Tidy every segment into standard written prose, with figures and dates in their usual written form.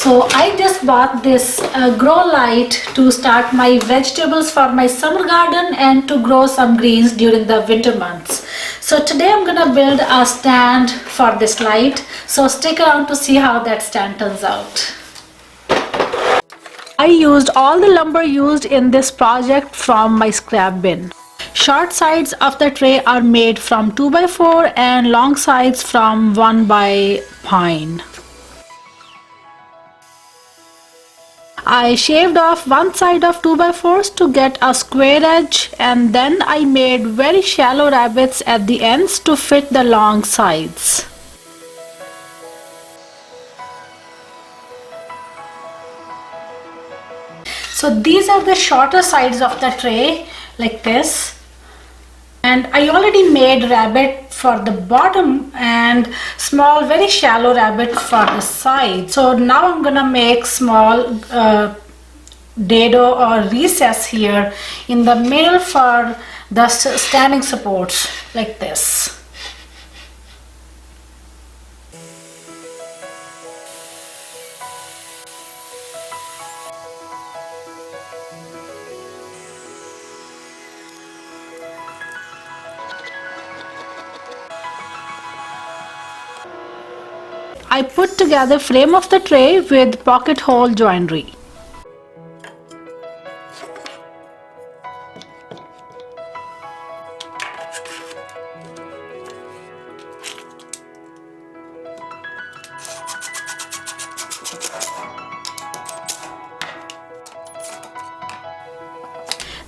So I just bought this grow light to start my vegetables for my summer garden and to grow some greens during the winter months. So today I'm gonna build a stand for this light. So stick around to see how that stand turns out. I used all the lumber used in this project from my scrap bin. Short sides of the tray are made from 2x4 and long sides from 1x pine. I shaved off one side of 2x4s to get a square edge, and then I made very shallow rabbets at the ends to fit the long sides. So these are the shorter sides of the tray, like this. And I already made rabbet for the bottom and small, very shallow rabbet for the side. So now I'm gonna make small dado or recess here in the middle for the standing supports, like this. I put together frame of the tray with pocket hole joinery.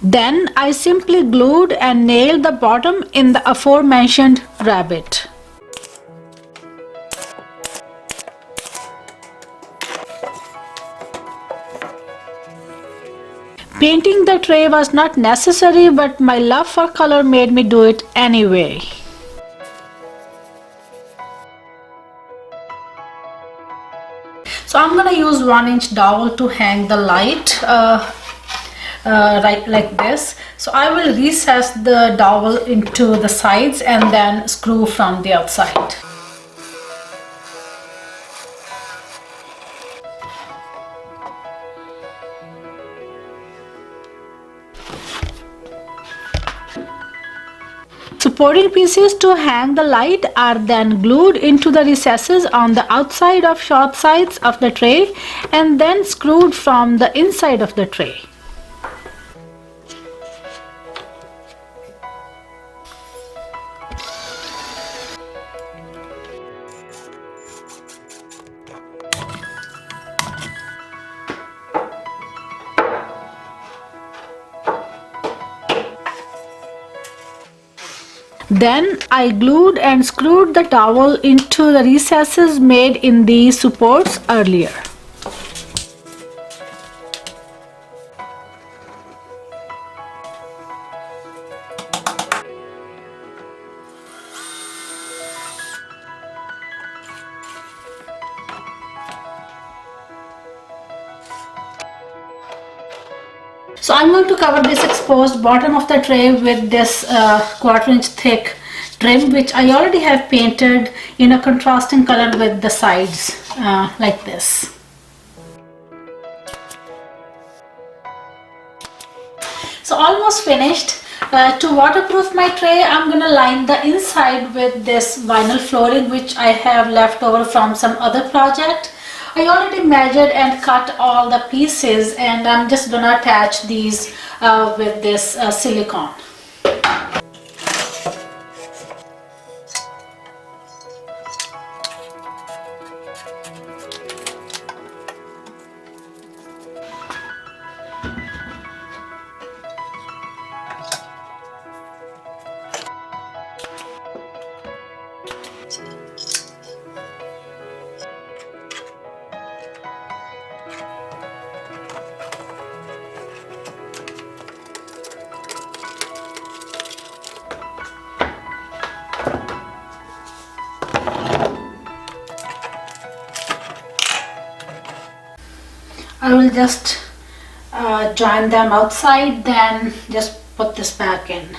Then I simply glued and nailed the bottom in the aforementioned rabbet. Painting the tray was not necessary, but my love for color made me do it anyway. So I'm gonna use 1-inch dowel to hang the light right like this. So I will recess the dowel into the sides and then screw from the outside. Supporting pieces to hang the light are then glued into the recesses on the outside of short sides of the tray and then screwed from the inside of the tray. Then I glued and screwed the dowel into the recesses made in these supports earlier. So I'm going to cover this exposed bottom of the tray with this 1/4-inch thick trim, which I already have painted in a contrasting color with the sides, like this. So almost finished. To waterproof my tray, I'm gonna line the inside with this vinyl flooring which I have left over from some other project. I already measured and cut all the pieces, and I'm just gonna attach these with this silicone. I will just join them outside, then just put this back in.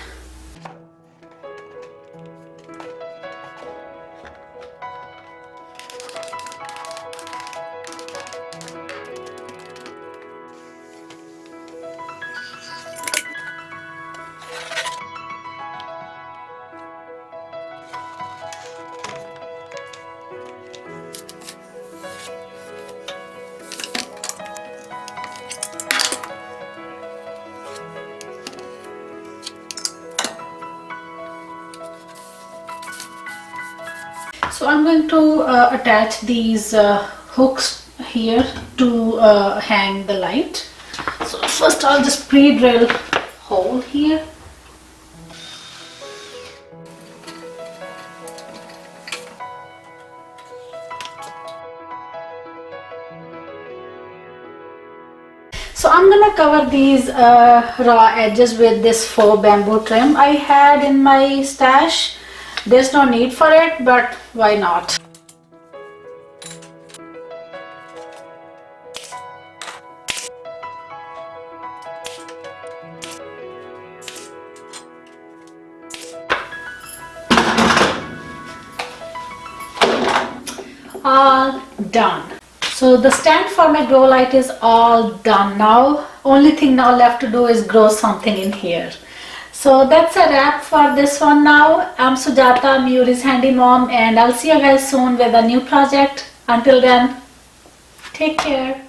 So I'm going to attach these hooks here to hang the light. So first I'll just pre-drill hole here. So I'm gonna cover these raw edges with this faux bamboo trim I had in my stash. There's no need for it, but why not? All done. So the stand for my grow light is all done now. Only thing now left to do is grow something in here. So that's a wrap for this one now. I'm Sujata, Muri's handy mom, and I'll see you guys soon with a new project. Until then, take care.